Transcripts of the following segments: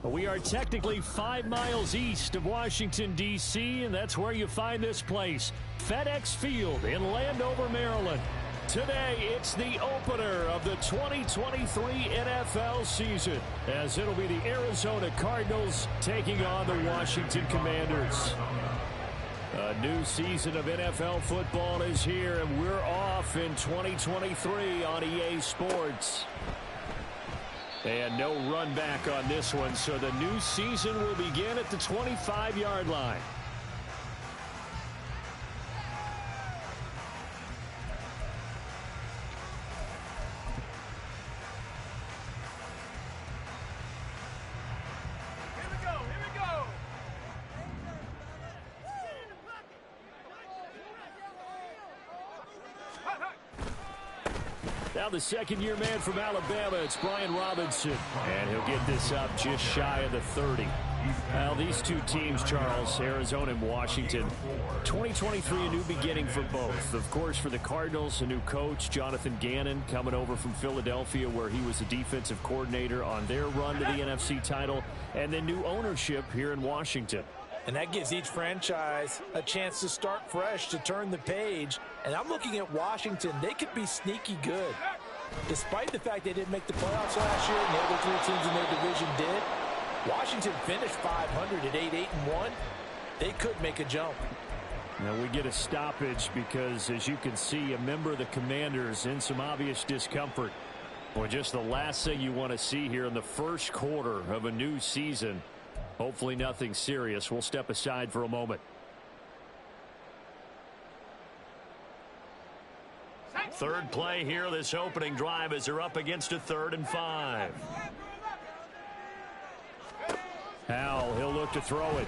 We are technically 5 miles east of Washington, D.C., and that's where you find this place, FedEx Field in Landover, Maryland. Today, it's the opener of the 2023 NFL season, as it'll be the Arizona Cardinals taking on the Washington Commanders. A new season of NFL football is here, and we're off in 2023 on EA Sports. And no run back on this one, so the new season will begin at the 25-yard line. Now the second-year man from Alabama, it's Brian Robinson. And he'll get this up just shy of the 30. Well, these two teams, Charles, Arizona and Washington, 2023, a new beginning for both. Of course, for the Cardinals, a new coach, Jonathan Gannon, coming over from Philadelphia, where he was the defensive coordinator on their run to the NFC title, and then new ownership here in Washington. And that gives each franchise a chance to start fresh, to turn the page. And I'm looking at Washington. They could be sneaky good. Despite the fact they didn't make the playoffs last year, and the other three teams in their division did, Washington finished 500 at 8-8-1. They could make a jump. Now we get a stoppage because, as you can see, a member of the Commanders in some obvious discomfort. Well, just the last thing you want to see here in the first quarter of a new season. Hopefully nothing serious. We'll step aside for a moment. Third play here, this opening drive, as they're up against a 3rd and 5. Howell, he'll look to throw it.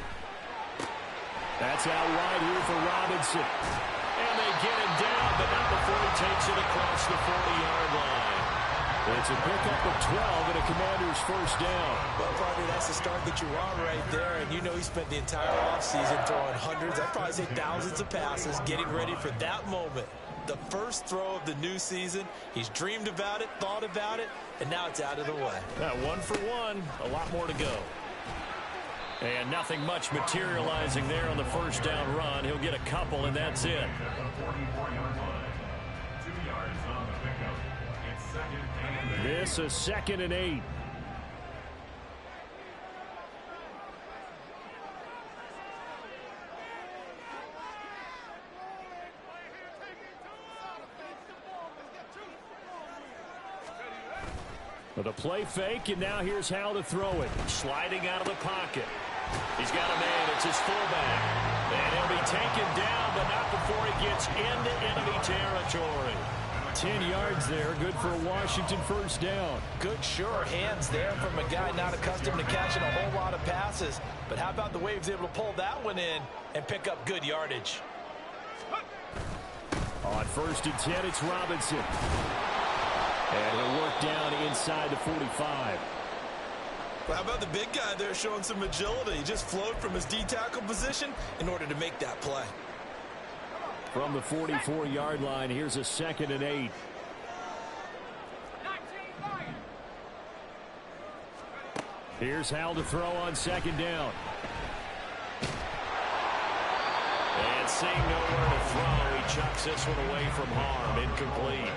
That's out wide here for Robinson. And they get him down, but not before he takes it across the 40-yard line. It's a pickup of 12 and a Commander's first down. Well, probably that's the start that you want right there. And you know he spent the entire offseason throwing hundreds, I'd probably say thousands of passes, getting ready for that moment. The first throw of the new season. He's dreamed about it, thought about it, and now it's out of the way. 1 for 1, a lot more to go. And nothing much materializing there on the first down run. He'll get a couple, and that's it. This is 2nd and 8. With a play fake, and now here's how to throw it. Sliding out of the pocket. He's got a man. It's his fullback. And he'll be taken down, but not before he gets into enemy territory. 10 yards there, good for a Washington first down. Good, sure hands there from a guy not accustomed to catching a whole lot of passes. But how about the way he was able to pull that one in and pick up good yardage? On 1st and 10, it's Robinson. And he'll work down inside the 45. Well, how about the big guy there showing some agility? He just flowed from his D-tackle position in order to make that play. From the 44-yard line, here's a 2nd and 8. Here's Howell to throw on 2nd down. And seeing nowhere to throw, he chucks this one away from harm. Incomplete.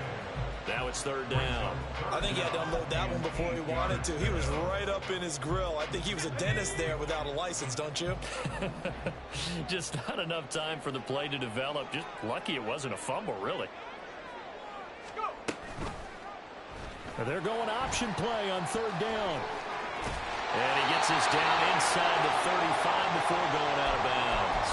Now it's 3rd down. I think he had to unload that one before he wanted to. He was right up in his grill. I think he was a dentist there without a license, don't you? Just not enough time for the play to develop. Just lucky it wasn't a fumble, really. They're going option play on 3rd down. And he gets this down inside the 35 before going out of bounds.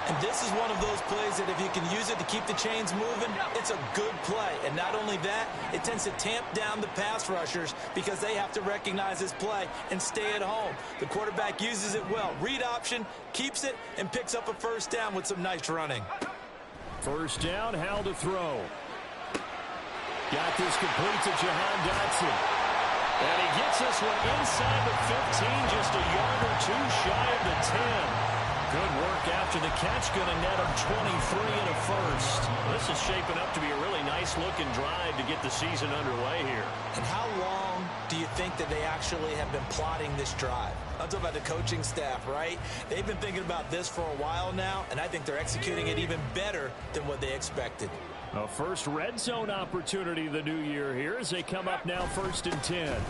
And this is one of those plays that if you can use it to keep the chains moving, it's a good play. And not only that, it tends to tamp down the pass rushers because they have to recognize this play and stay at home. The quarterback uses it well. Read option, keeps it, and picks up a first down with some nice running. First down, Howell to throw. Got this complete to Jahan Dotson. And he gets this one inside the 15, just a yard or two shy of the 10. Good work after the catch, going to net him 23 and a first. This is shaping up to be a really nice-looking drive to get the season underway here. And how long do do you think that they actually have been plotting this drive? I'm talking about the coaching staff, right? They've been thinking about this for a while now, and I think they're executing it even better than what they expected. A first red zone opportunity the new year here as they come up now 1st and 10.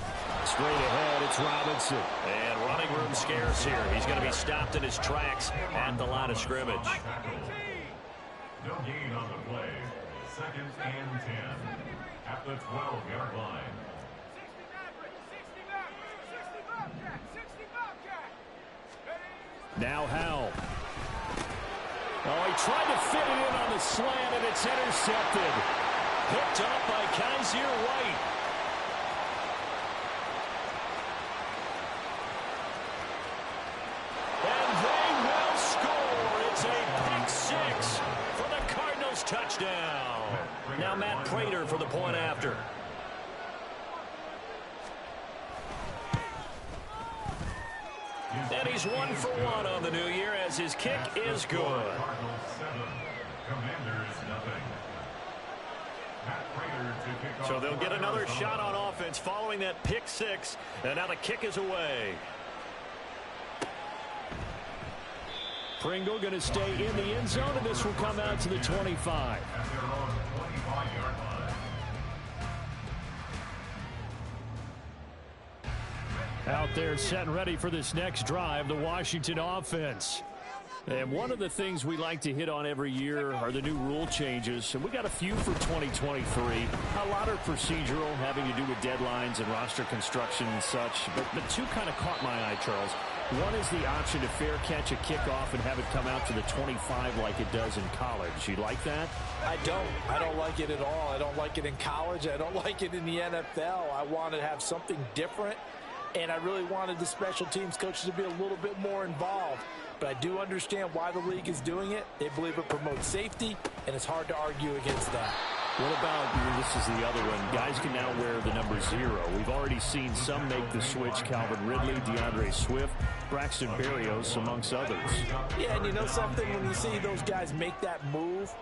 Straight ahead, it's Robinson. And running room scarce here. He's going to be stopped in his tracks at the line of scrimmage. No gain on the play. 2nd and 10 at the 12-yard line. Now Howell. Oh, he tried to fit it in on the slant, and it's intercepted. Picked up by Kaiser White. And they will score. It's a pick six for the Cardinals touchdown. Now Matt Prater for the point after. And he's 1 for 1 on the new year as his kick is good. So they'll get another shot on offense following that pick six. And now the kick is away. Pringle going to stay in the end zone, and this will come out to the 25. Out there set and ready for this next drive, the Washington offense. And one of the things we like to hit on every year are the new rule changes. And we got a few for 2023. A lot are procedural, having to do with deadlines and roster construction and such. But two kind of caught my eye, Charles. One is the option to fair catch a kickoff and have it come out to the 25 like it does in college. You like that? I don't like it at all. I don't like it in college. I don't like it in the NFL. I want to have something different. And I really wanted the special teams coaches to be a little bit more involved. But I do understand why the league is doing it. They believe it promotes safety, and it's hard to argue against that. What about, this is the other one, guys can now wear the number 0. We've already seen some make the switch, Calvin Ridley, DeAndre Swift, Braxton Berrios, amongst others. Yeah, and you know something, when you see those guys make that move,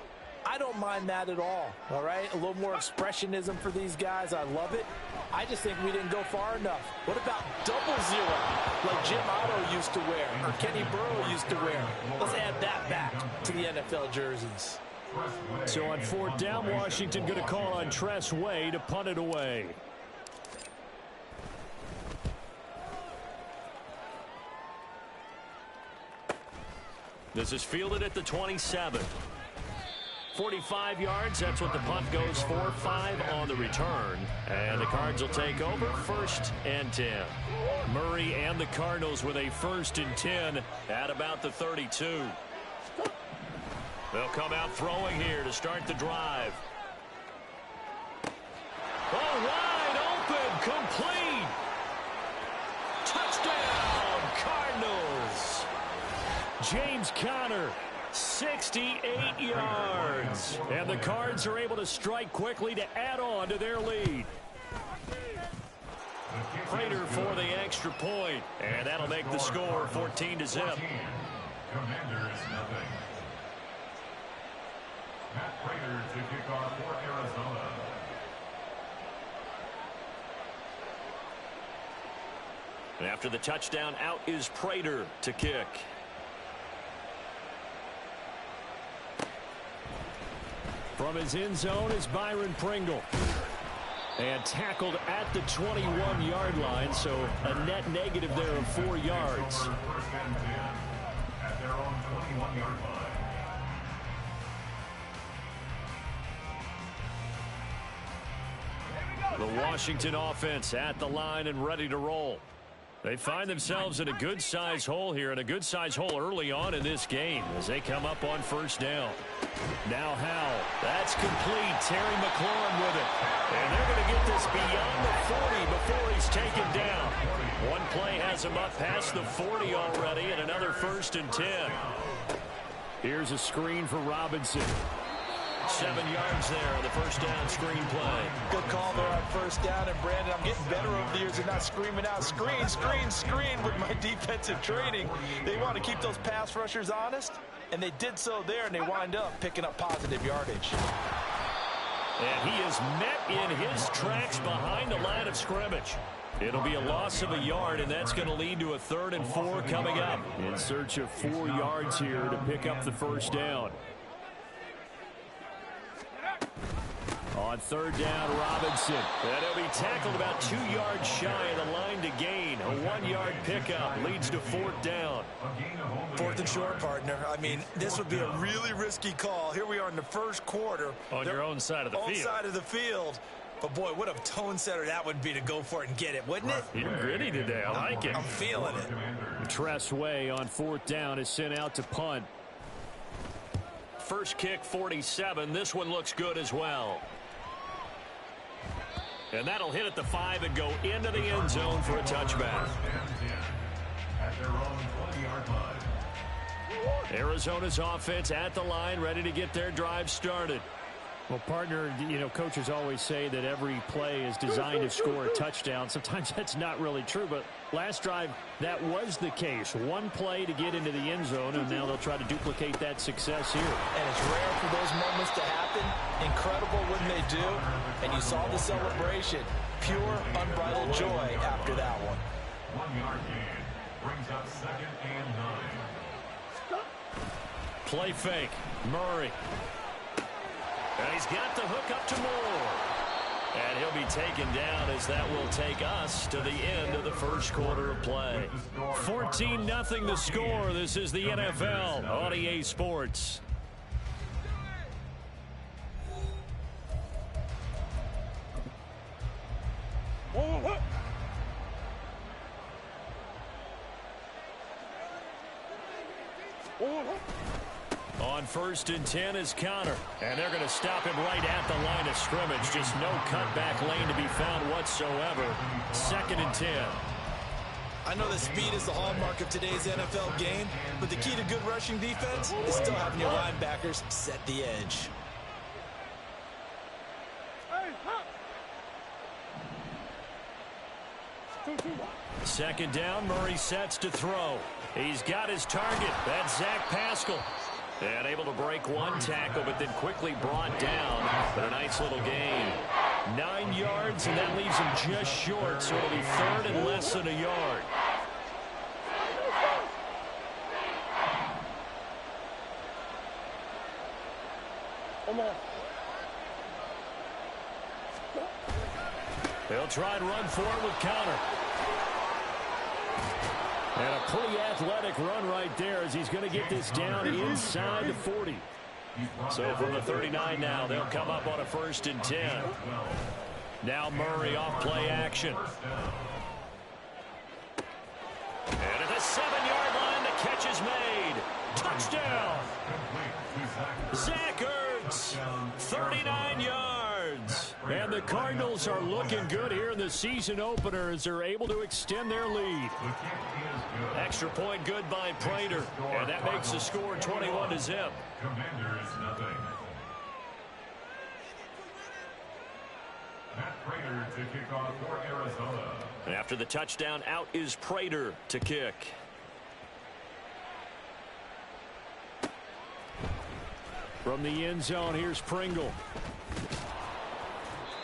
I don't mind that at all right? A little more expressionism for these guys. I love it. I just think we didn't go far enough. What about double 0, like Jim Otto used to wear or Kenny Burrow used to wear? Let's add that back to the NFL jerseys. So on 4th down, Washington going to call on Tress Way to punt it away. This is fielded at the 27. 45 yards, that's what the punt goes for. 5 on the return. And the Cards will take over 1st and 10. Murray and the Cardinals with a 1st and 10 at about the 32. They'll come out throwing here to start the drive. Oh, wide open, complete. Touchdown, Cardinals. James Conner, 68 yards. And the Cards are able to strike quickly to add on to their lead. Prater for the extra point, and that'll make the score 14-0. Commanders nothing. Matt Prater to kick off for Arizona. And after the touchdown, out is Prater to kick. From his end zone is Byron Pringle. And tackled at the 21-yard line, so a net negative there of 4 yards. 1st and 10 at their own 21-yard line. The Washington offense at the line and ready to roll. They find themselves in a good-sized hole here, and a good-sized hole early on in this game as they come up on 1st down. Now Howell, that's complete. Terry McLaurin with it. And they're going to get this beyond the 40 before he's taken down. One play has him up past the 40 already, and another 1st and 10. Here's a screen for Robinson. 7 yards there on the 1st down screen play. Good call there on 1st down. And Brandon, I'm getting better over the years and not screaming out screen, screen, screen with my defensive training. They want to keep those pass rushers honest, and they did so there, and they wind up picking up positive yardage. And he is met in his tracks behind the line of scrimmage. It'll be a loss of a yard, and that's going to lead to a 3rd and 4 coming up. In search of 4 yards here to pick up the first down. On 3rd down, Robinson. And he'll be tackled about 2 yards shy of the line to gain. A 1-yard pickup leads to 4th down. 4th and short, partner. I mean, this would be a really risky call. Here we are in the first quarter. On your own side of the field. Own side of the field. But, boy, what a tone setter that would be to go for it and get it, wouldn't it? You're gritty today. I like it. I'm feeling it. Tress Way on 4th down is sent out to punt. First kick, 47. This one looks good as well. And that'll hit at the 5 and go into the end zone for a touchback. At their own 20-yard line. Arizona's offense at the line, ready to get their drive started. Well, partner, you know, coaches always say that every play is designed to score a touchdown. Sometimes that's not really true, but last drive, that was the case. One play to get into the end zone, and now they'll try to duplicate that success here. And it's rare for those moments to happen. Incredible when they do. And you saw the celebration. Pure, unbridled joy after that one. 1-yard gain brings up 2nd and 9. Play fake. Murray. And he's got the hook up to Moore. And he'll be taken down as that will take us to the end of the first quarter of play. 14-0 the score. This is the NFL on EA Sports. On 1st and 10 is Connor. And they're going to stop him right at the line of scrimmage. Just no cutback lane to be found whatsoever. 2nd and 10. I know that speed is the hallmark of today's NFL game, but the key to good rushing defense is still having your linebackers set the edge. Second down, Murray sets to throw. He's got his target. That's Zach Pascal. And able to break one tackle, but then quickly brought down. But a nice little gain. 9 yards, and that leaves him just short, so it'll be 3rd and less than a yard. They'll try and run for it with Connor. And a pretty athletic run right there as he's going to get this down inside the 40. So from the 39 now, they'll come up on a 1st and 10. Now Murray off play action. And at the 7-yard line, the catch is made. Touchdown. Zach Ertz, 39 yards. And the Cardinals are looking good here in the season opener as they're able to extend their lead. Extra point good by Prater. And that makes the score 21-0. Commanders nothing. Matt Prater to kick off for Arizona. After the touchdown, out is Prater to kick. From the end zone, here's Pringle.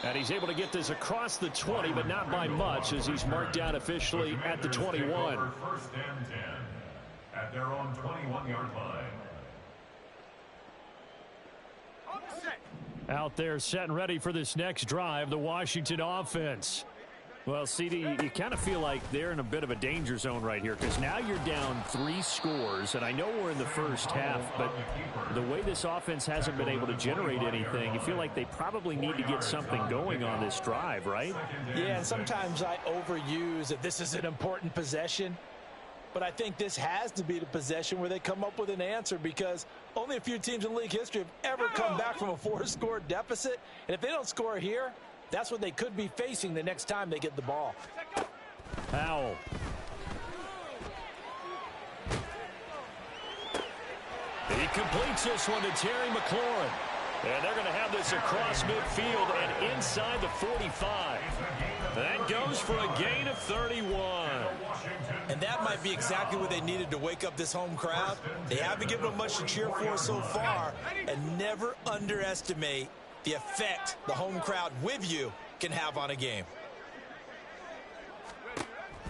And he's able to get this across the 20, but not by much as he's marked down officially at the 21. 1st and 10 at their own 21-yard line. Out there set and ready for this next drive, the Washington offense. Well, CD, you kind of feel like they're in a bit of a danger zone right here because now you're down 3 scores, and I know we're in the first half, but the way this offense hasn't been able to generate anything, you feel like they probably need to get something going on this drive, right? Yeah, and sometimes I overuse that this is an important possession, but I think this has to be the possession where they come up with an answer because only a few teams in league history have ever come back from a 4-score deficit, and if they don't score here, that's what they could be facing the next time they get the ball. Powell. He completes this one to Terry McLaurin. And they're going to have this across midfield and inside the 45. That goes for a gain of 31. And that might be exactly what they needed to wake up this home crowd. They haven't given them much to cheer for so far, and never underestimate the effect the home crowd with you can have on a game.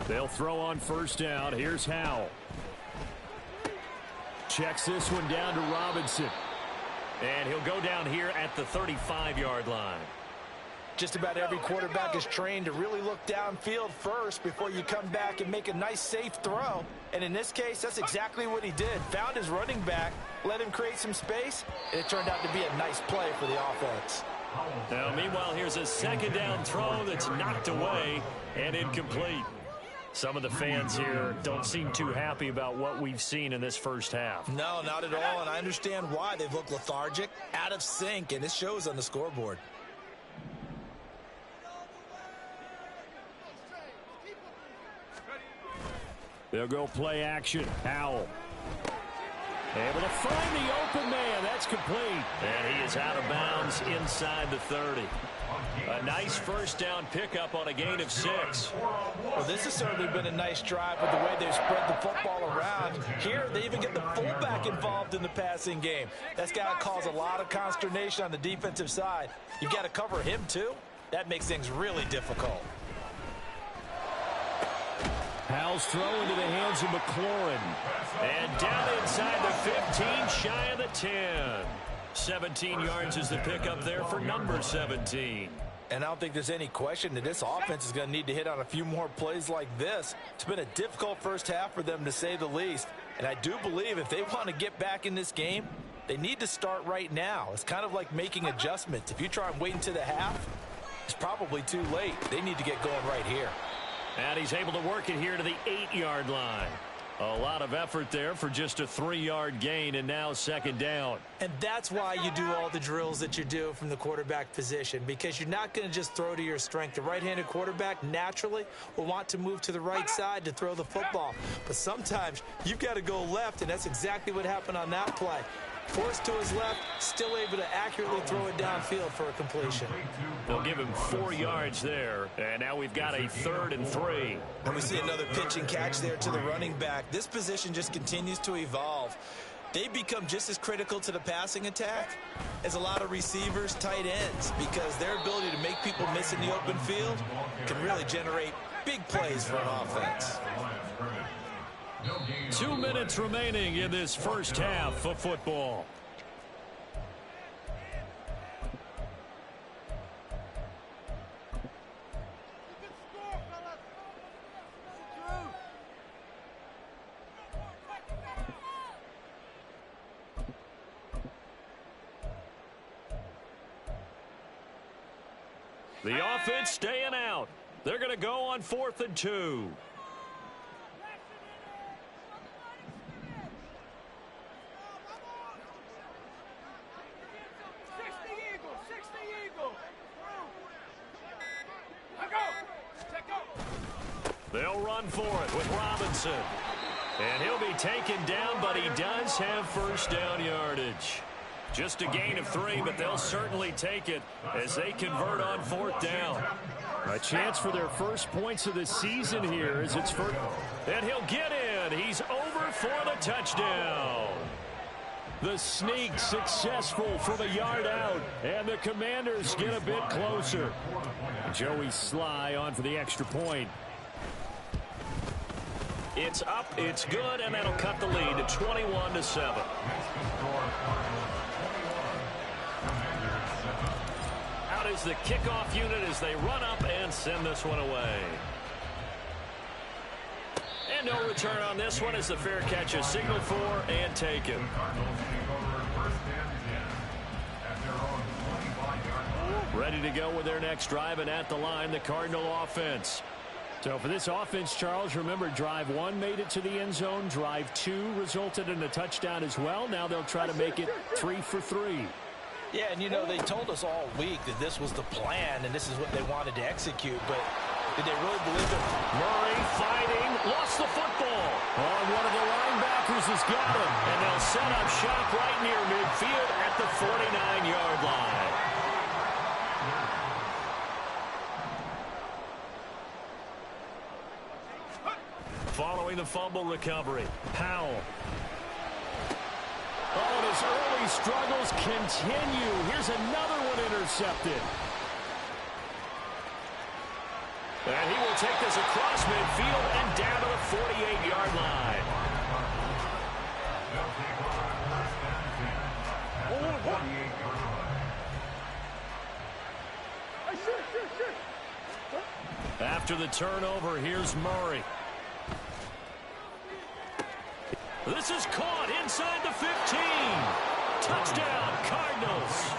They'll throw on first down. Here's Howell. Checks this one down to Robinson. And he'll go down here at the 35-yard line. Just about every quarterback is trained to really look downfield first before you come back and make a nice, safe throw. And in this case, that's exactly what he did. Found his running back, let him create some space, and it turned out to be a nice play for the offense. Now, meanwhile, here's a second down throw that's knocked away and incomplete. Some of the fans here don't seem too happy about what we've seen in this first half. No, not at all, and I understand why. They've looked lethargic, out of sync, and it shows on the scoreboard. They'll go play action. Howell. Able to find the open man. That's complete. And he is out of bounds inside the 30. A nice first down pickup on a gain of 6. Well, this has certainly been a nice drive with the way they've spread the football around. Here, they even get the fullback involved in the passing game. That's got to cause a lot of consternation on the defensive side. You've got to cover him, too. That makes things really difficult. Howell's throw into the hands of McLaurin. And down inside the 15, shy of the 10. 17 yards is the pickup there for number 17. And I don't think there's any question that this offense is going to need to hit on a few more plays like this. It's been a difficult first half for them, to say the least. And I do believe if they want to get back in this game, they need to start right now. It's kind of like making adjustments. If you try and wait until the half, it's probably too late. They need to get going right here. And he's able to work it here to the 8-yard line. A lot of effort there for just a 3-yard gain, and now second down. And that's why you do all the drills that you do from the quarterback position, because you're not going to just throw to your strength. The right-handed quarterback naturally will want to move to the right side to throw the football. But sometimes you've got to go left, and that's exactly what happened on that play. Forced to his left, still able to accurately throw it downfield for a completion. They'll give him 4 yards there, and now we've got a 3rd and 3. And we see another pitch and catch there to the running back. This position just continues to evolve. They become just as critical to the passing attack as a lot of receivers, tight ends, because their ability to make people miss in the open field can really generate big plays for an offense. 2 minutes remaining in this first half of football. The offense staying out. They're going to go on 4th and 2. They'll run for it with Robinson. And he'll be taken down, but he does have first down yardage. Just a gain of 3, but they'll certainly take it as they convert on 4th down. A chance for their first points of the season here as it's first. And he'll get in. He's over for the touchdown. The sneak successful from a yard out, and the Commanders get a bit closer. Joey Sly on for the extra point. It's up, it's good, and that'll cut the lead to 21-7. Out is the kickoff unit as they run up and send this one away. And no return on this one as the fair catch is signaled for and taken. Ready to go with their next drive, and at the line, the Cardinal offense. So for this offense, Charles, remember, drive 1 made it to the end zone. Drive 2 resulted in a touchdown as well. Now they'll try to make it 3 for 3. Yeah, and you know, they told us all week that this was the plan and this is what they wanted to execute, but did they really believe it? Murray fighting, lost the football. Oh, one of the linebackers has got him, and they'll set up shop right near midfield at the 49-yard line. Following the fumble recovery, Powell. Oh, and his early struggles continue. Here's another one intercepted. And he will take this across midfield and down to the 48-yard line. They'll take over first and 10 at the 48-yard line. After the turnover, here's Murray. This is caught inside the 15. Touchdown, Cardinals.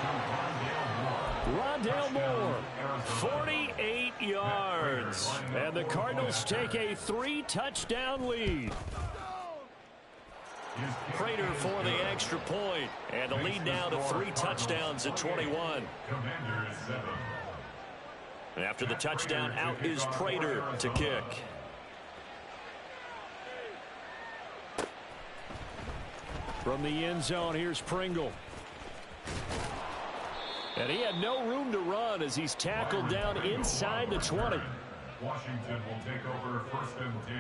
Rondale Moore, 48 yards. And the Cardinals take a 3-touchdown lead. Prater for the extra point. And the lead now to 3 touchdowns at 21. And after the touchdown, out is Prater to kick. From the end zone, here's Pringle. And he had no room to run as he's tackled down inside the 20. Washington will take over first and 10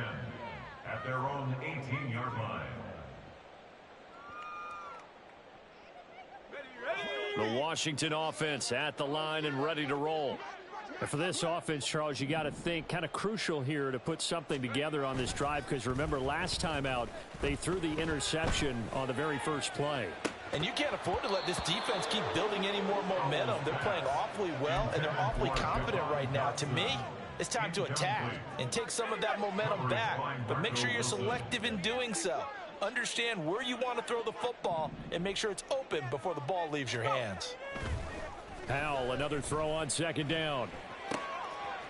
at their own 18-yard line. The Washington offense at the line and ready to roll. And for this offense, Charles, you got to think kind of crucial here to put something together on this drive, because remember last time out they threw the interception on the very first play. And you can't afford to let this defense keep building any more momentum. They're playing awfully well, and they're awfully confident right now. To me, it's time to attack and take some of that momentum back. But make sure you're selective in doing so. Understand where you want to throw the football and make sure it's open before the ball leaves your hands. Powell, another throw on second down.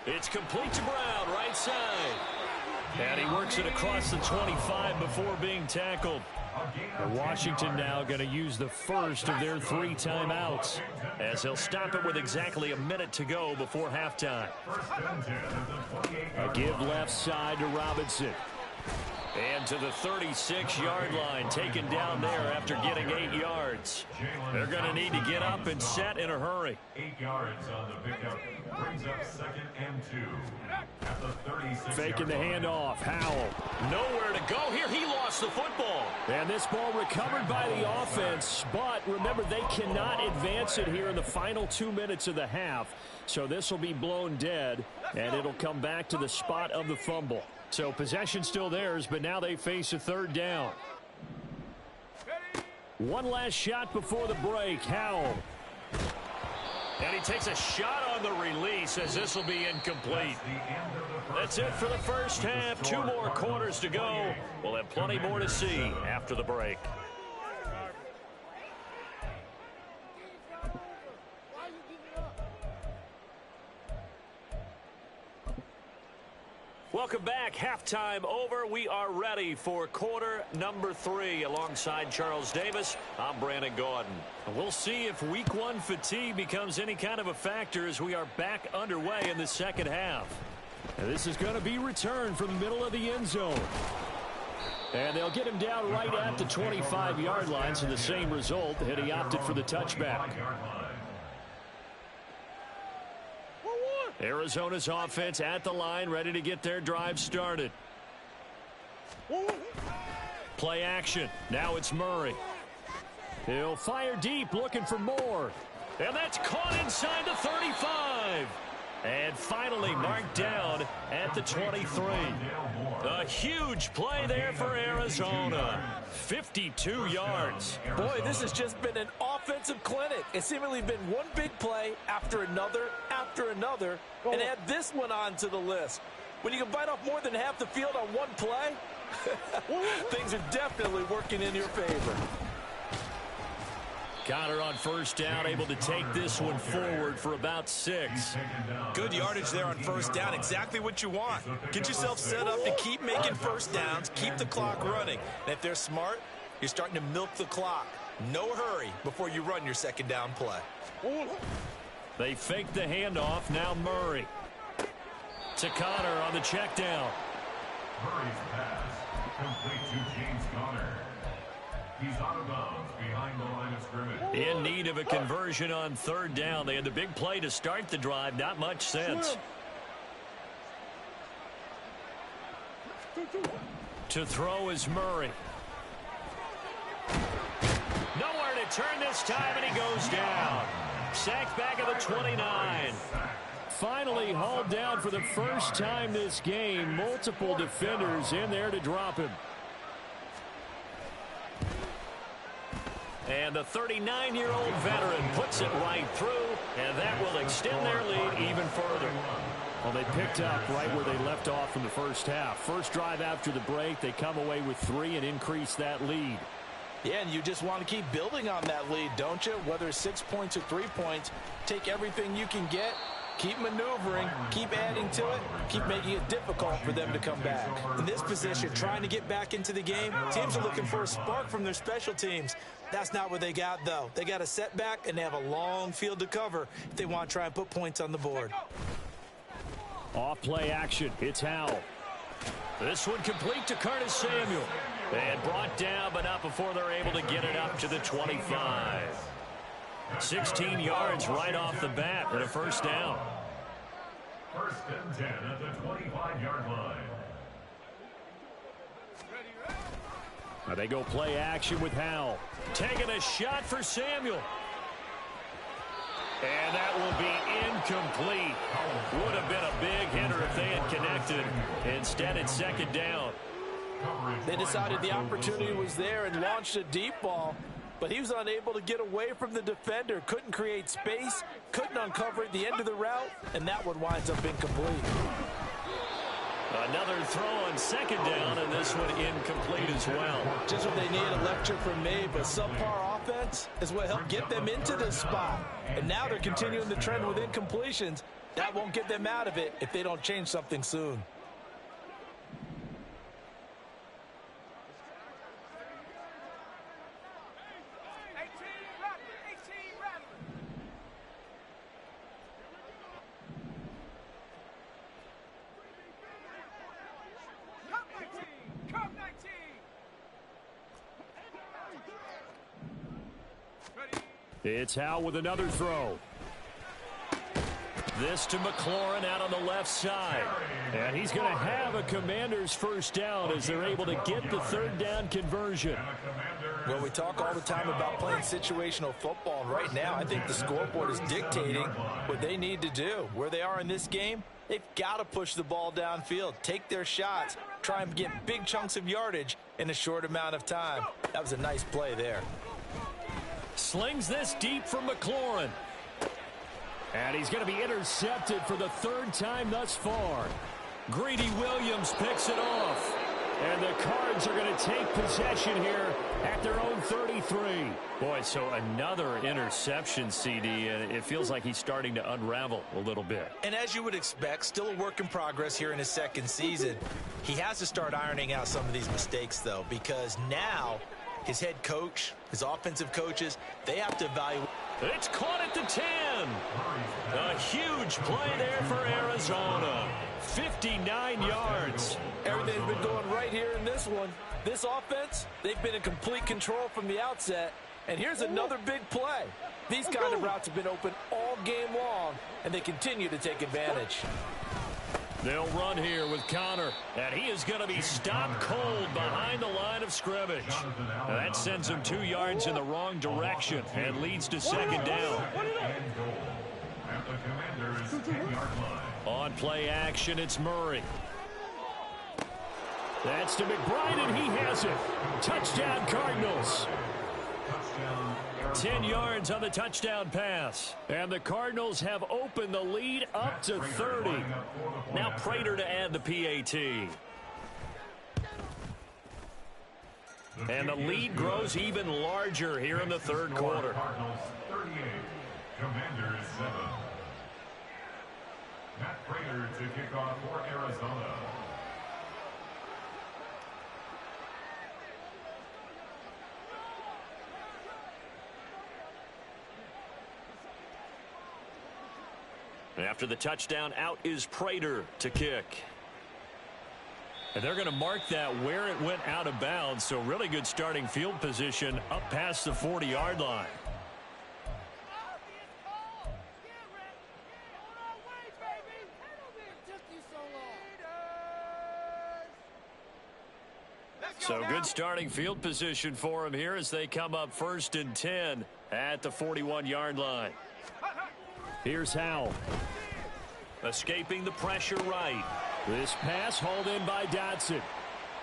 It's complete to Brown, right side. And he works it across the 25 before being tackled. And Washington now going to use the first of their 3 timeouts, as he'll stop it with exactly a minute to go before halftime. A give left side to Robinson. And to the 36-yard line, taken down there after getting 8 yards. They're going to need to get up and set in a hurry. 8 yards on the pickup brings up second and 2 at the 36. Faking the handoff. Howell. Nowhere to go here. He lost the football. And this ball recovered by the offense. But remember, they cannot advance it here in the final 2 minutes of the half. So this will be blown dead, and it'll come back to the spot of the fumble. So possession still theirs, but now they face a third down. One last shot before the break. Howell. And he takes a shot on the release, as this will be incomplete. That's it for the first half. 2 more quarters to go. We'll have plenty more to see after the break. Welcome back. Halftime over. We are ready for quarter number 3. Alongside Charles Davis, I'm Brandon Gordon. And we'll see if week 1 fatigue becomes any kind of a factor as we are back underway in the second half. And this is going to be returned from the middle of the end zone. And they'll get him down right at the 25-yard line, so the same result, and he opted for the touchback. Arizona's offense at the line, ready to get their drive started. Play action. Now it's Murray. He'll fire deep, looking for more. And that's caught inside the 35. And finally marked down at the 23. A huge play there for Arizona. 52 yards. Boy, this has just been an offensive clinic. It's seemingly been one big play after another, and add this one on to the list. When you can bite off more than half the field on one play, things are definitely working in your favor. Connor on first down, able to take this one forward for about 6. Good yardage there on first down. Exactly what you want. Get yourself set up to keep making first downs, keep the clock running. And if they're smart, you're starting to milk the clock. No hurry before you run your second down play. They fake the handoff. Now Murray. To Connor on the check down. Murray's pass complete to James Conner. He's out of bounds behind the line of scrimmage. In need of a conversion on third down. They had the big play to start the drive. Not much sense. To throw is Murray. Nowhere to turn this time, and he goes down. Sacked back at the 29. finally hauled down for the first time this game. Multiple defenders in there to drop him. And the 39-year-old veteran puts it right through, and that will extend their lead even further. Well, they picked up right where they left off in the first half. First drive after the break, they come away with 3 and increase that lead. Yeah, and you just want to keep building on that lead, don't you? Whether it's 6 points or 3 points, take everything you can get, keep maneuvering, keep adding to it, keep making it difficult for them to come back. In this position, trying to get back into the game, teams are looking for a spark from their special teams. That's not what they got, though. They got a setback, and they have a long field to cover if they want to try and put points on the board. Off play action. It's Howell. This one complete to Curtis Samuel. And brought down, but not before they're able to get it up to the 25. 16 yards right off the bat and a first down. First and 10 at the 25-yard line. Now they go play action with Howell. Taking a shot for Samuel. And that will be incomplete. Would have been a big hitter if they had connected. Instead, it's second down. They decided the opportunity was there and launched a deep ball, but he was unable to get away from the defender. Couldn't create space, couldn't uncover at the end of the route, and that one winds up incomplete. Another throw on second down, and this one incomplete as well. Just what they need, a lecture from me, but subpar offense is what helped get them into this spot. And now they're continuing the trend with incompletions. That won't get them out of it if they don't change something soon. It's Howell with another throw. This to McLaurin out on the left side. And he's going to have a Commander's first down as they're able to get the third down conversion. Well, we talk all the time about playing situational football. And right now, I think the scoreboard is dictating what they need to do. Where they are in this game, they've got to push the ball downfield, take their shots, try and get big chunks of yardage in a short amount of time. That was a nice play there. Slings this deep from McLaurin. And he's going to be intercepted for the third time thus far. Greedy Williams picks it off. And the Cards are going to take possession here at their own 33. Boy, so another interception, CD, and it feels like he's starting to unravel a little bit. And as you would expect, still a work in progress here in his second season. He has to start ironing out some of these mistakes, though, because now his head coach, his offensive coaches, they have to evaluate. It's caught at the 10. A huge play there for Arizona. 59 yards. Everything's been going right here in this one. This offense, they've been in complete control from the outset. And here's another big play. These kind of routes have been open all game long, and they continue to take advantage. They'll run here with Connor, and he is going to be stopped cold behind the line of scrimmage. That sends him 2 yards in the wrong direction and leads to second down. On play action, it's Murray. That's to McBride, and he has it. Touchdown, Cardinals. 10 yards on the touchdown pass. And the Cardinals have opened the lead up to 30. Now Prater to add the PAT. And the lead grows even larger here in the third quarter. Cardinals 38, Commanders 7. Matt Prater to kick off for Arizona. After the touchdown, out is Prater to kick. And they're going to mark that where it went out of bounds, so really good starting field position up past the 40-yard line. So good starting field position for him here as they come up 1st and 10 at the 41-yard line. Here's Howell. Escaping the pressure right. This pass hauled in by Dotson.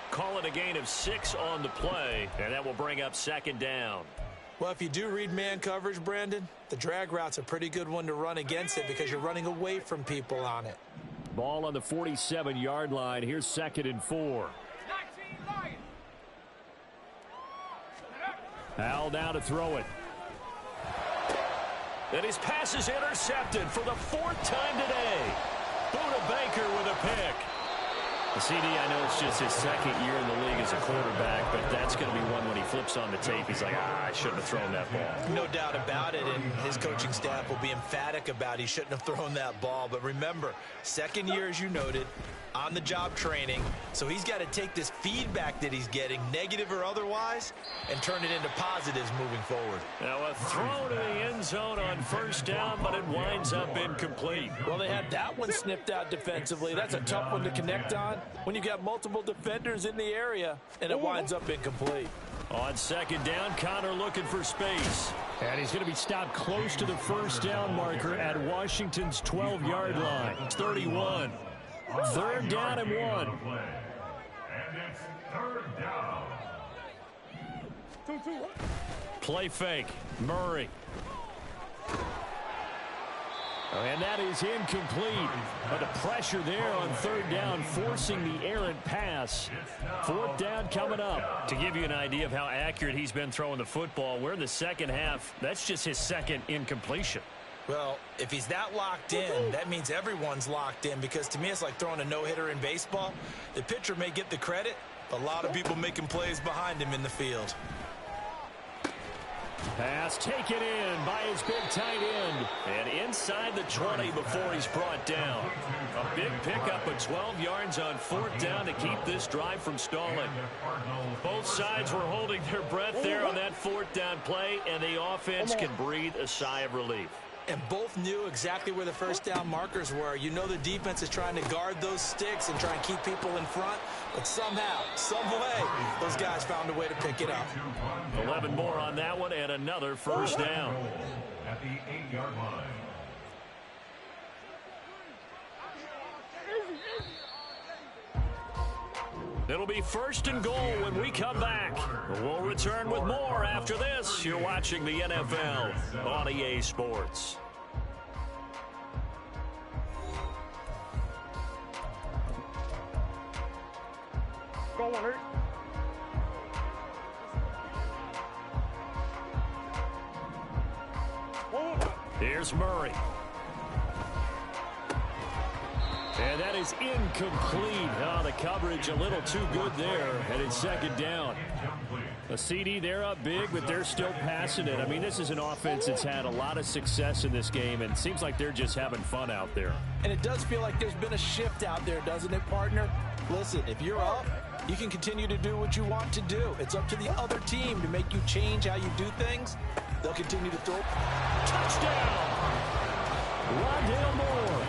Call it a gain of 6 on the play, and that will bring up second down. Well, if you do read man coverage, Brandon, the drag route's a pretty good one to run against it because you're running away from people on it. Ball on the 47-yard line. Here's 2nd and 4. Hal now to throw it. And his pass is intercepted for the 4th time today. Buda Baker with a pick. The CD, I know it's just his 2nd year in the league as a quarterback, but that's going to be one when he flips on the tape. He's like, I shouldn't have thrown that ball. No doubt about it, and his coaching staff will be emphatic about he shouldn't have thrown that ball. But remember, 2nd year, as you noted, on-the-job training, so he's got to take this feedback that he's getting, negative or otherwise, and turn it into positives moving forward. Now a throw to the end zone on 1st down, but it winds up incomplete. Well, they had that one snipped out defensively. That's a tough one to connect on when you got multiple defenders in the area, and it winds up incomplete. On 2nd down, Connor looking for space. And he's going to be stopped close to the 1st down marker at Washington's 12-yard line. It's 31. 3rd down and 1. And it's 3rd down. Play fake. Murray. And that is incomplete. But the pressure there on 3rd down, forcing the errant pass. 4th down coming up. To give you an idea of how accurate he's been throwing the football, we're in the 2nd half. That's just his 2nd incompletion. Well, if he's that locked in, that means everyone's locked in, because to me it's like throwing a no-hitter in baseball. The pitcher may get the credit, but a lot of people making plays behind him in the field. Pass taken in by his big tight end. And inside the 20 before he's brought down. A big pickup of 12 yards on 4th down to keep this drive from stalling. Both sides were holding their breath there on that 4th down play, and the offense can breathe a sigh of relief. And both knew exactly where the 1st down markers were. You know the defense is trying to guard those sticks and try and keep people in front. But somehow, some way, those guys found a way to pick it up. 11 more on that one and another 1st down. At the 8-yard line. It'll be 1st and goal when we come back. We'll return with more after this. You're watching the NFL on EA Sports. Go on, Here's Murray. And that is incomplete. Oh, the coverage a little too good there, and it's 2nd down. A CD, they're up big, but they're still passing it. I mean, this is an offense that's had a lot of success in this game, and it seems like they're just having fun out there. And it does feel like there's been a shift out there, doesn't it, partner? Listen, if you're up, you can continue to do what you want to do. It's up to the other team to make you change how you do things. They'll continue to throw. Touchdown! Rondale Moore.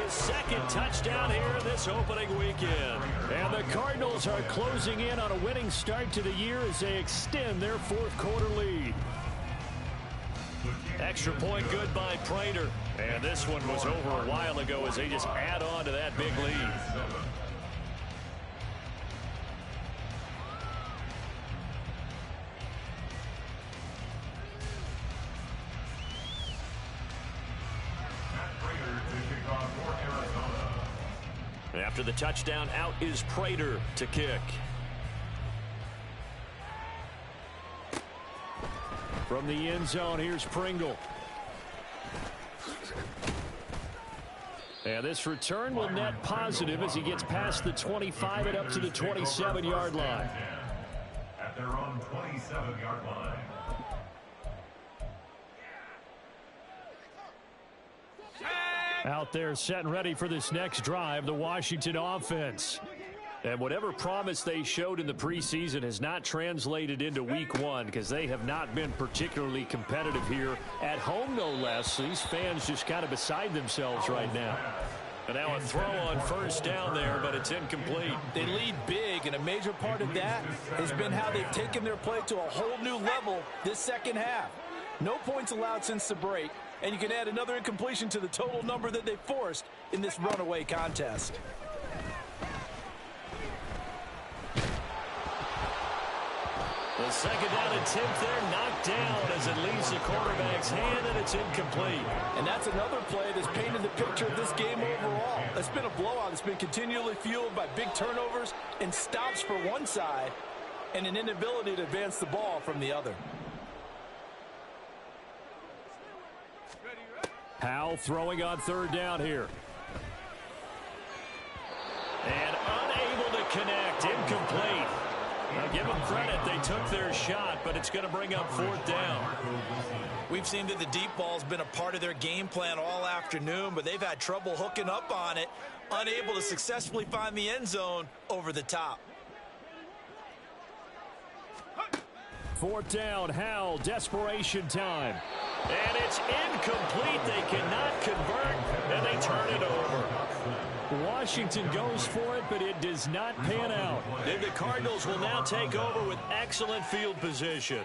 His 2nd touchdown here this opening weekend. And the Cardinals are closing in on a winning start to the year as they extend their 4th quarter lead. Extra point good by Prater. And this one was over a while ago as they just add on to that big lead. After the touchdown, out is Prater to kick. From the end zone, here's Pringle. And this return will net positive as he gets past the 25 and up to the 27-yard line. At their own 27-yard line. Out there set and ready for this next drive, the Washington offense. And whatever promise they showed in the preseason has not translated into week 1 because they have not been particularly competitive here at home, no less. These fans just kind of beside themselves right now. And now a throw on 1st down there, but it's incomplete. They lead big, and a major part of that has been how they've taken their play to a whole new level this 2nd half. No points allowed since the break, and you can add another incompletion to the total number that they forced in this runaway contest. The second down attempt there knocked down as it leaves the quarterback's hand, and it's incomplete. And that's another play that's painted the picture of this game overall. It's been a blowout. It's been continually fueled by big turnovers and stops for one side and an inability to advance the ball from the other. Powell throwing on third down here. And unable to connect. Incomplete. Now give them credit. They took their shot, but it's going to bring up fourth down. We've seen that the deep ball's been a part of their game plan all afternoon, but they've had trouble hooking up on it, unable to successfully find the end zone over the top. Fourth down, Howell, desperation time. And it's incomplete. They cannot convert, and they turn it over. Washington goes for it, but it does not pan out. And the Cardinals will now take over with excellent field position.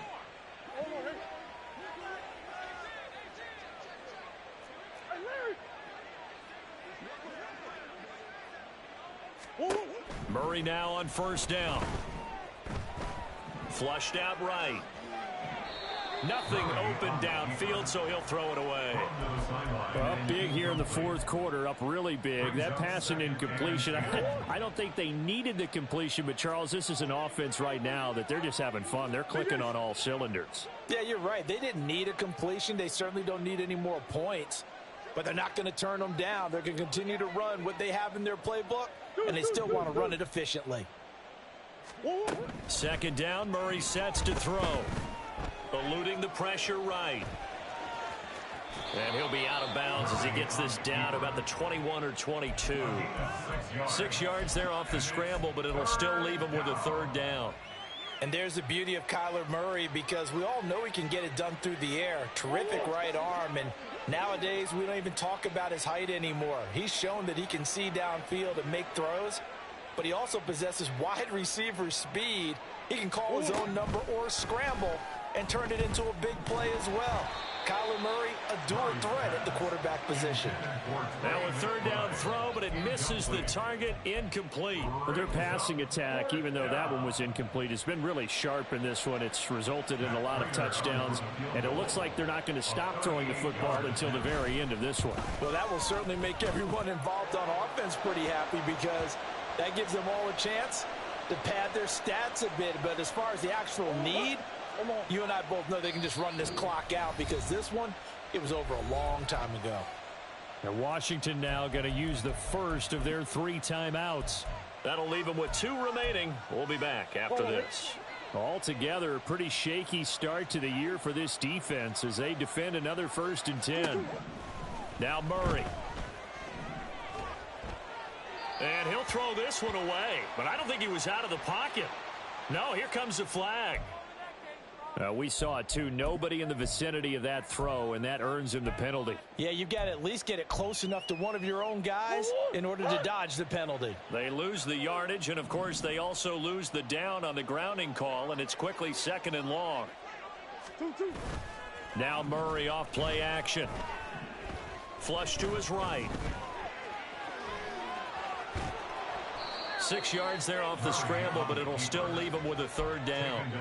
Murray now on first down. Flushed out right. Nothing open downfield, so he'll throw it away. Up big here in the fourth quarter, up really big. That pass and incompletion, I don't think they needed the completion, but Charles, this is an offense right now that they're just having fun. They're clicking on all cylinders. Yeah, you're right. They didn't need a completion. They certainly don't need any more points, but they're not going to turn them down. They're going to continue to run what they have in their playbook, and they still want to run it efficiently. Second down, Murray sets to throw. Eluding the pressure right. And he'll be out of bounds as he gets this down about the 21 or 22. 6 yards there off the scramble, but it'll still leave him with a third down. And there's the beauty of Kyler Murray, because we all know he can get it done through the air. Terrific right arm, and nowadays we don't even talk about his height anymore. He's shown that he can see downfield and make throws, but he also possesses wide receiver speed. He can call his own number or scramble and turn it into a big play as well. Kyler Murray, a dual threat at the quarterback position. Now a third down throw, but it misses the target. Incomplete. But their passing attack, even though that one was incomplete, has been really sharp in this one. It's resulted in a lot of touchdowns, and it looks like they're not going to stop throwing the football until the very end of this one. Well, that will certainly make everyone involved on offense pretty happy, because that gives them all a chance to pad their stats a bit. But as far as the actual need, you and I both know they can just run this clock out, because this one, it was over a long time ago. And Washington now going to use the first of their 3 timeouts. That'll leave them with 2 remaining. We'll be back after this. Altogether, a pretty shaky start to the year for this defense as they defend another 1st and 10. Now Murray. And he'll throw this one away, but I don't think he was out of the pocket. No, here comes the flag. We saw it too. Nobody in the vicinity of that throw, and that earns him the penalty. Yeah, you've got to at least get it close enough to one of your own guys in order to dodge the penalty. They lose the yardage, and of course they also lose the down on the grounding call, and it's quickly 2nd and long. Now Murray off play action. Flush to his right. 6 yards there off the scramble, but it'll still leave him with a third down.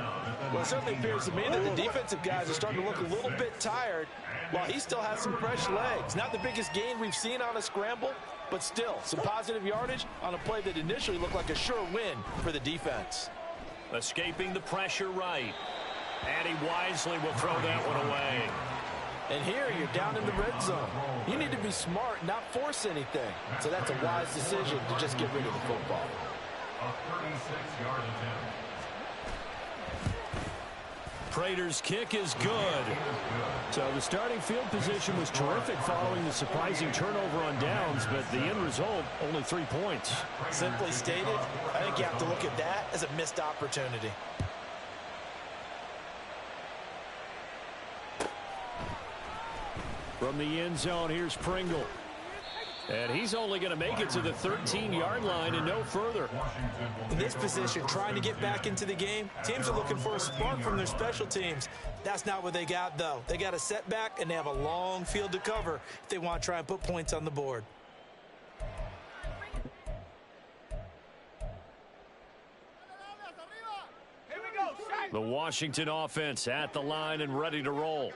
Well, it certainly appears to me that the defensive guys are starting to look a little bit tired, while he still has some fresh legs. Not the biggest gain we've seen on a scramble, but still some positive yardage on a play that initially looked like a sure win for the defense. Escaping the pressure right. And he wisely will throw that one away. And here you're down in the red zone. You need to be smart, not force anything. So that's a wise decision to just get rid of the football. A 36-yard attempt. Prater's kick is good. So the starting field position was terrific following the surprising turnover on downs, but the end result, only 3 points. Simply stated, I think you have to look at that as a missed opportunity. From the end zone, here's Pringle. And he's only going to make it to the 13-yard line and no further. In this position, trying to get back into the game, teams are looking for a spark from their special teams. That's not what they got, though. They got a setback, and they have a long field to cover if they want to try and put points on the board. The Washington offense at the line and ready to roll.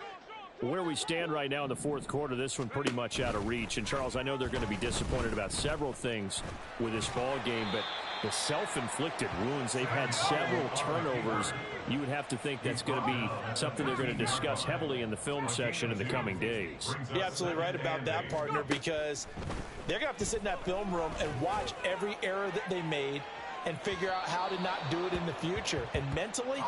Where we stand right now in the fourth quarter, this one pretty much out of reach. And, Charles, I know they're going to be disappointed about several things with this ball game, but the self-inflicted wounds, they've had several turnovers. You would have to think that's going to be something they're going to discuss heavily in the film session in the coming days. You're absolutely right about that, partner, because they're going to have to sit in that film room and watch every error that they made and figure out how to not do it in the future. And mentally,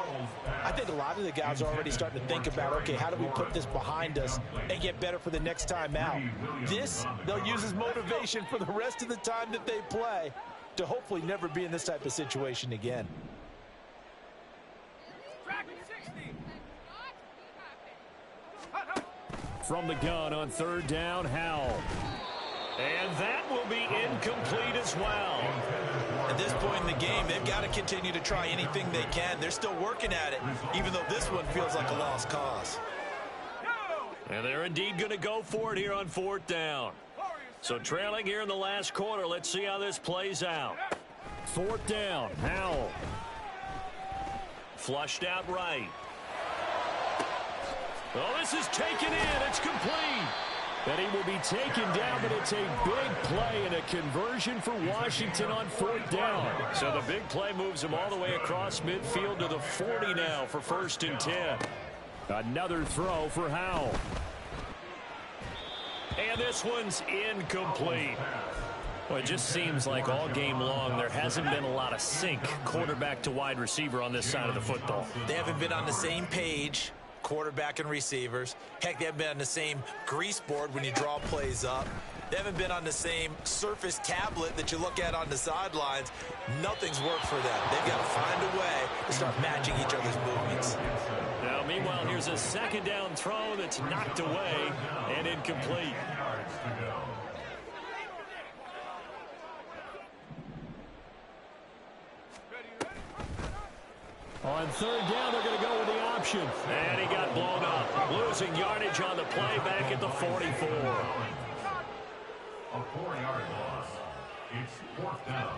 I think a lot of the guys are already starting to think about, okay, how do we put this behind us and get better for the next time out? This, they'll use as motivation for the rest of the time that they play to hopefully never be in this type of situation again. From the gun on third down, Howell. And that will be incomplete as well. At this point in the game, they've got to continue to try anything they can. They're still working at it, even though this one feels like a lost cause. And they're indeed going to go for it here on fourth down. So trailing here in the last quarter, let's see how this plays out. Fourth down, Howell. Flushed out right. Oh, this is taken in. It's complete. And he will be taken down, but it's a big play and a conversion for Washington on fourth down. So the big play moves him all the way across midfield to the 40 now for 1st and 10. Another throw for Howell. And this one's incomplete. Well, it just seems like all game long there hasn't been a lot of sync quarterback to wide receiver on this side of the football. They haven't been on the same page, quarterback and receivers. Heck, they haven't been on the same grease board when you draw plays up. They haven't been on the same surface tablet that you look at on the sidelines. Nothing's worked for them. They've got to find a way to start matching each other's movements. Now, meanwhile, here's a second down throw that's knocked away and incomplete. On third down, they're going to go with the option. And he got blown up. Losing yardage on the play back at the 44. A 4-yard loss. It's fourth down.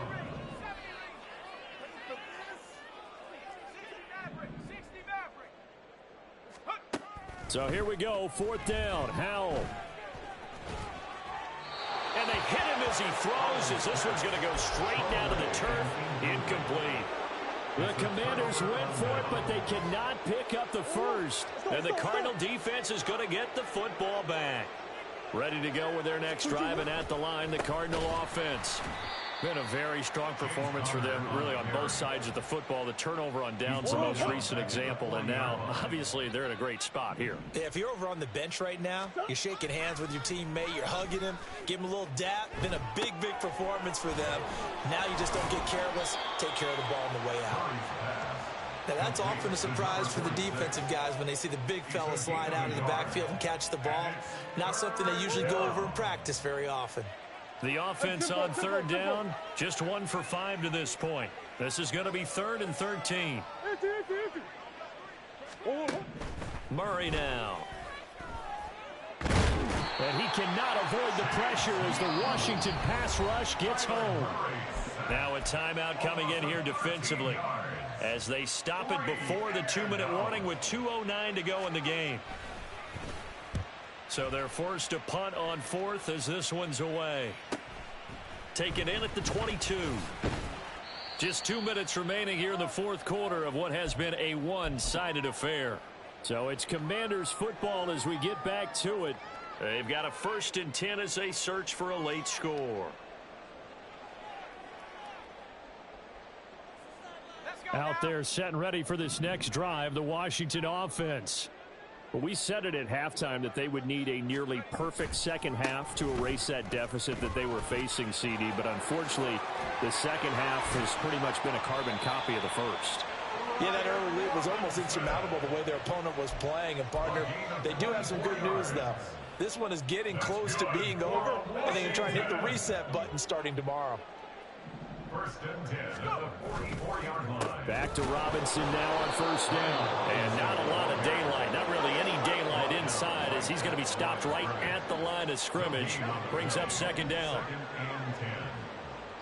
So here we go, fourth down, Howell. And they hit him as he throws, as this one's going to go straight down to the turf. Incomplete. The Commanders went for it, but they cannot pick up the first. And the Cardinal defense is going to get the football back. Ready to go with their next drive, and at the line, the Cardinal offense. Been a very strong performance for them, really, on both sides of the football. The turnover on downs, the most recent example, and now, obviously, they're in a great spot here. Yeah, if you're over on the bench right now, you're shaking hands with your teammate, you're hugging him, give him a little dap. Been a big, big performance for them. Now you just don't get careless, take care of the ball on the way out. Now, that's often a surprise for the defensive guys when they see the big fella slide out of the backfield and catch the ball. Not something they usually go over in practice very often. The offense on third down, just 1 for 5 to this point. This is going to be 3rd and 13. Murray now. And he cannot avoid the pressure as the Washington pass rush gets home. Now a timeout coming in here defensively as they stop it before the 2-minute warning with 2:09 to go in the game. So they're forced to punt on fourth as this one's away. Taken in at the 22. Just 2 minutes remaining here in the fourth quarter of what has been a one-sided affair. So it's Commanders football as we get back to it. They've got a 1st and 10 as they search for a late score. Out there set and ready for this next drive, the Washington offense. Well, we said it at halftime that they would need a nearly perfect second half to erase that deficit that they were facing, CD. But unfortunately, the second half has pretty much been a carbon copy of the first. Yeah, that early lead was almost insurmountable the way their opponent was playing. And, partner, they do have some good news, though. This one is getting close to being over, and they can try and hit the reset button starting tomorrow. First and 10 at the 44-yard line. Back to Robinson now on first down. And not a lot of daylight, not really any daylight inside, as he's going to be stopped right at the line of scrimmage. Brings up second down. Second and 10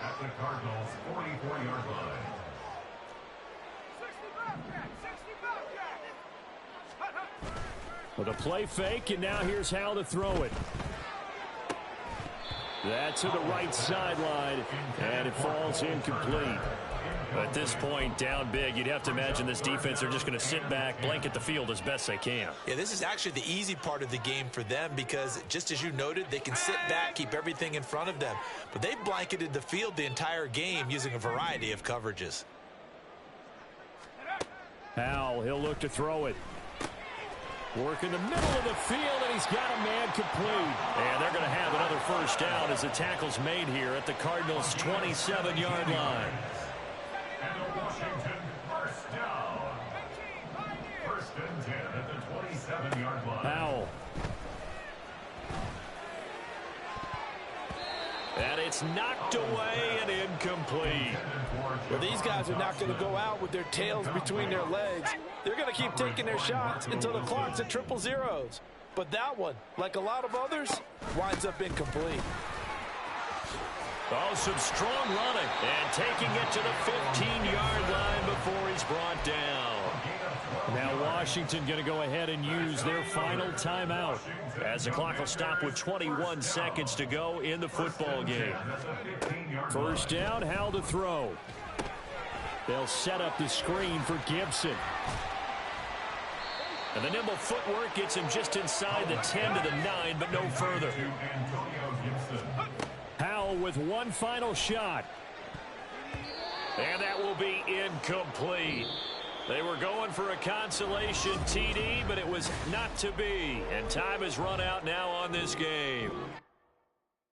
at the Cardinals' 44-yard line. With a play fake, and now here's how to throw it. That's to the right sideline, and it falls incomplete. At this point, down big, you'd have to imagine this defense are just going to sit back, blanket the field as best they can. Yeah, this is actually the easy part of the game for them because, just as you noted, they can sit back, keep everything in front of them. But they've blanketed the field the entire game using a variety of coverages. Howell, he'll look to throw it. Work in the middle of the field, and he's got a man complete. And they're going to have another first down as the tackle's made here at the Cardinals' 27-yard line. And a Washington first down. First and 10 at the 27-yard line. Howell. And it's knocked away and incomplete. Well, these guys are not going to go out with their tails between their legs. They're going to keep taking their shots until the clock's at 000. But that one, like a lot of others, winds up incomplete. Oh, some strong running. And taking it to the 15-yard line before he's brought down. Now Washington going to go ahead and use their final timeout as the clock will stop with 21 seconds to go in the football game. First down, Howell to throw. They'll set up the screen for Gibson. And the nimble footwork gets him just inside the 10 to the 9, but no further. Howell with one final shot. And that will be incomplete. They were going for a consolation TD, but it was not to be. And time has run out now on this game.